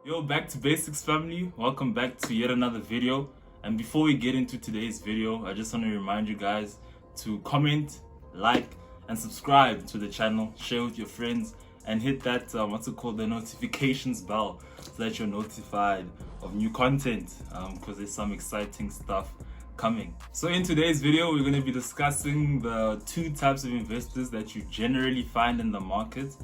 Yo, back to basics, family. Welcome back to yet another video. And before we get into today's video, I just want to remind you guys to comment, like, and subscribe to the channel. Share with your friends and hit that the notifications bell, so that you're notified of new content, because there's some exciting stuff coming. So in today's video, we're going to be discussing the two types of investors that you generally find in the market,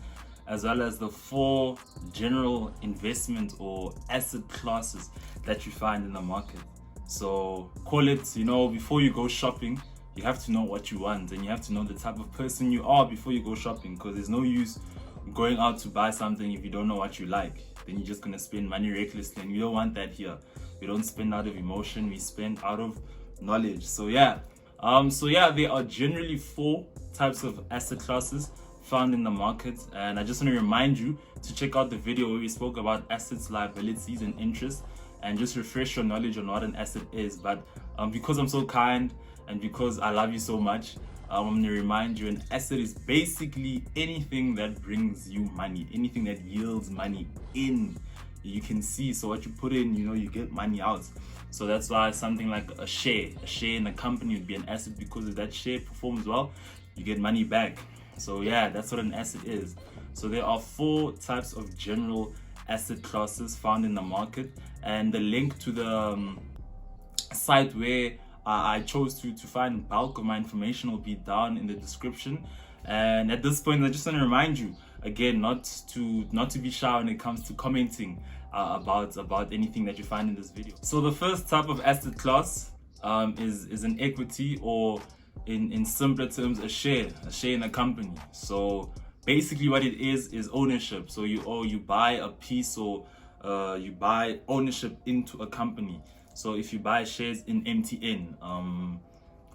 as well as the 4 general investment or asset classes that you find in the market. So call it, before you go shopping, you have to know what you want, and you have to know the type of person you are before you go shopping, because there's no use going out to buy something if you don't know what you like. Then you're just going to spend money recklessly, and we don't want that here. We don't spend out of emotion, we spend out of knowledge. So there are generally 4 types of asset classes found in the market, and I just want to remind you to check out the video where we spoke about assets, liabilities, and interest, and just refresh your knowledge on what an asset is. But because I'm so kind and because I love you so much, I'm going to remind you an asset is basically anything that brings you money, anything that yields money in. You can see, so what you put in, you get money out. So that's why something like a share in a company would be an asset, because if that share performs well, you get money back. So that's what an asset is. So there are 4 types of general asset classes found in the market, and the link to the site where I chose to find bulk of my information will be down in the description. And at this point, I just want to remind you again not to be shy when it comes to commenting about anything that you find in this video. So the first type of asset class is an equity, or in simpler terms, a share in a company. So basically what it is ownership. So you buy a piece, or you buy ownership into a company. So if you buy shares in MTN,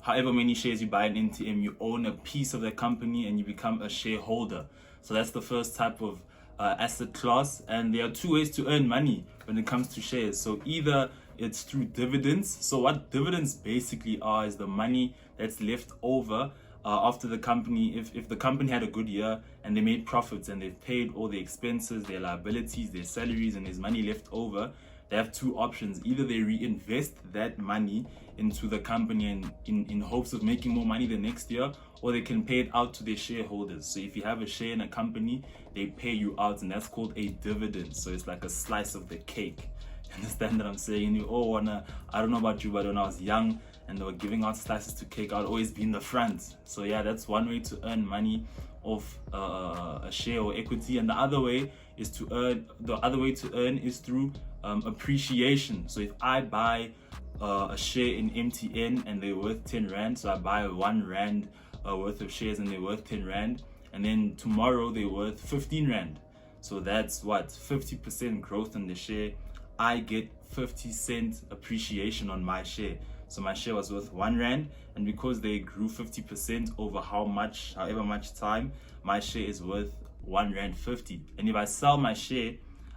however many shares you buy in MTN, you own a piece of the company and you become a shareholder. So that's the first type of asset class. And there are 2 ways to earn money when it comes to shares. So either it's through dividends. So what dividends basically are is the money that's left over after the company, if the company had a good year and they made profits and they've paid all the expenses, their liabilities, their salaries, and there's money left over. They have 2 options. Either they reinvest that money into the company and in hopes of making more money the next year, or they can pay it out to their shareholders. So if you have a share in a company, they pay you out, and that's called a dividend. So it's like a slice of the cake. Understand what I'm saying? I don't know about you, but when I was young and they were giving out slices to cake, I'd always be in the front. So that's one way to earn money off a share or equity. And the other way to earn is through appreciation. So if I buy a share in MTN and they're worth 10 rand, so I buy 1 rand worth of shares and they're worth 10 rand, and then tomorrow they're worth 15 rand. So that's 50% growth in the share. I get 50 cent appreciation on my share. So my share was worth 1 rand, and because they grew 50% over however much time, my share is worth 1 rand 50. And if I sell my share,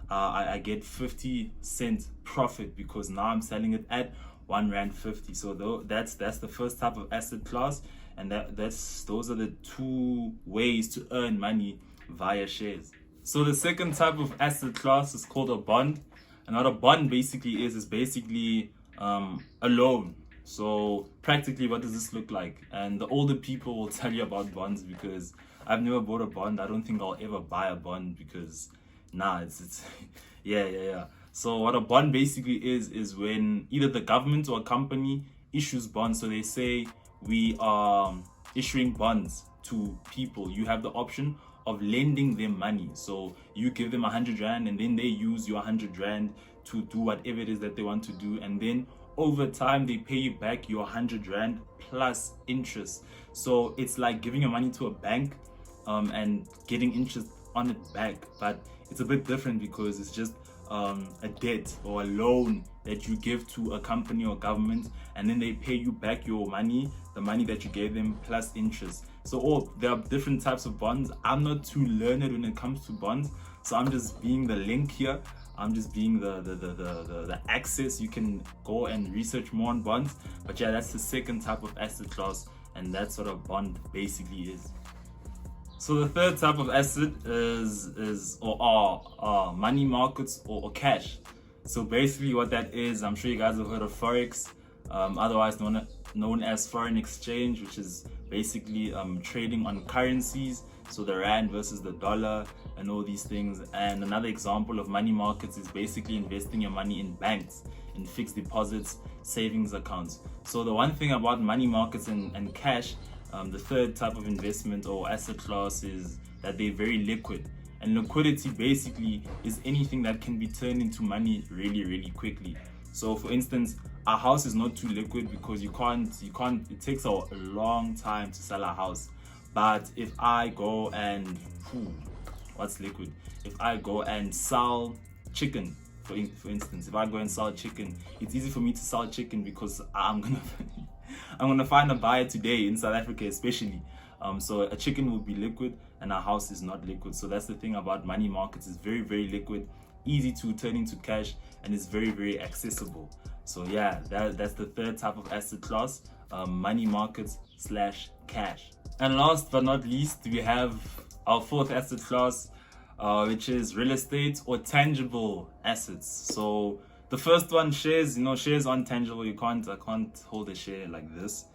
I get 50 cent profit, because now I'm selling it at 1 rand 50. So that's the first type of asset class, and those are the 2 ways to earn money via shares. So the second type of asset class is called a bond. And what a bond basically is basically a loan. So practically, what does this look like? And the older people will tell you about bonds, because I've never bought a bond. I don't think I'll ever buy a bond, because it's yeah. So what a bond basically is when either the government or a company issues bonds. So they say, we are issuing bonds to people. You have the option of lending them money. So you give them 100 rand, and then they use your 100 rand to do whatever it is that they want to do, and then over time they pay you back your 100 rand plus interest. So it's like giving your money to a bank and getting interest on it back, but it's a bit different, because it's just a debt or a loan that you give to a company or government, and then they pay you back your money, the money that you gave them, plus interest. So there are different types of bonds. I'm not too learned when it comes to bonds, so I'm just being the link here. I'm just being the access. You can go and research more on bonds, but that's the second type of asset class, and that's what a bond basically is. So the third type of asset is or are money markets or cash. So basically, what that is, I'm sure you guys have heard of forex, otherwise known as foreign exchange, which is basically trading on currencies. So the rand versus the dollar and all these things. And another example of money markets is basically investing your money in banks, in fixed deposits, savings accounts. So the one thing about money markets and cash, the third type of investment or asset class, is that they're very liquid. And liquidity basically is anything that can be turned into money really quickly. So for instance, a house is not too liquid because you can't, it takes a long time to sell a house. But if I go and, what's liquid? If I go and sell chicken, for instance, if I go and sell chicken, it's easy for me to sell chicken because I'm gonna find a buyer today in South Africa, especially. So a chicken will be liquid and a house is not liquid. So that's the thing about money markets. It's very liquid, easy to turn into cash, and it's very accessible. So yeah, that's the third type of asset class, money markets / cash. And last but not least, we have our fourth asset class, which is real estate or tangible assets. So the first one, shares, shares aren't tangible. I can't hold a share like this.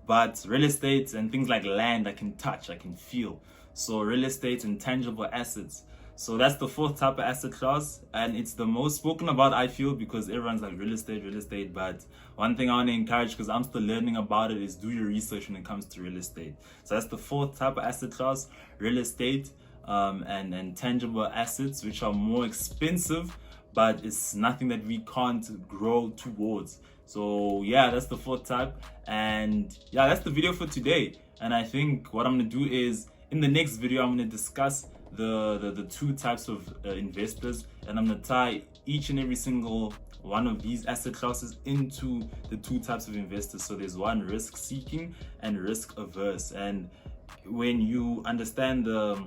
But real estate and things like land, I can touch, I can feel. So real estate and tangible assets. So that's the fourth type of asset class, and it's the most spoken about, I feel, because everyone's like real estate. But one thing I want to encourage, because I'm still learning about it, is do your research when it comes to real estate. So that's the fourth type of asset class, real estate and tangible assets, which are more expensive, but it's nothing that we can't grow towards. So yeah, that's the fourth type. And yeah, that's the video for today. And I think what I'm gonna do is, in the next video, I'm gonna discuss the two types of investors, and I'm gonna tie each and every single one of these asset classes into the two types of investors. So there's one risk seeking and risk averse. And when you understand the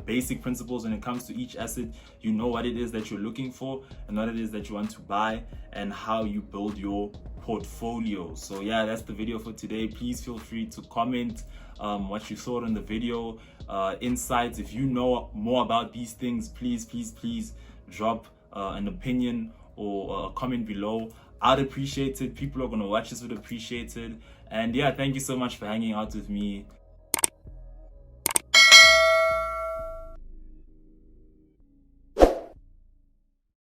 basic principles when it comes to each asset, you know what it is that you're looking for and what it is that you want to buy and how you build your portfolio. So yeah, that's the video for today. Please feel free to comment what you thought on the video, insights. If you know more about these things, please drop an opinion or a comment below. I'd appreciate it. People who are going to watch this would appreciate it. And yeah, thank you so much for hanging out with me.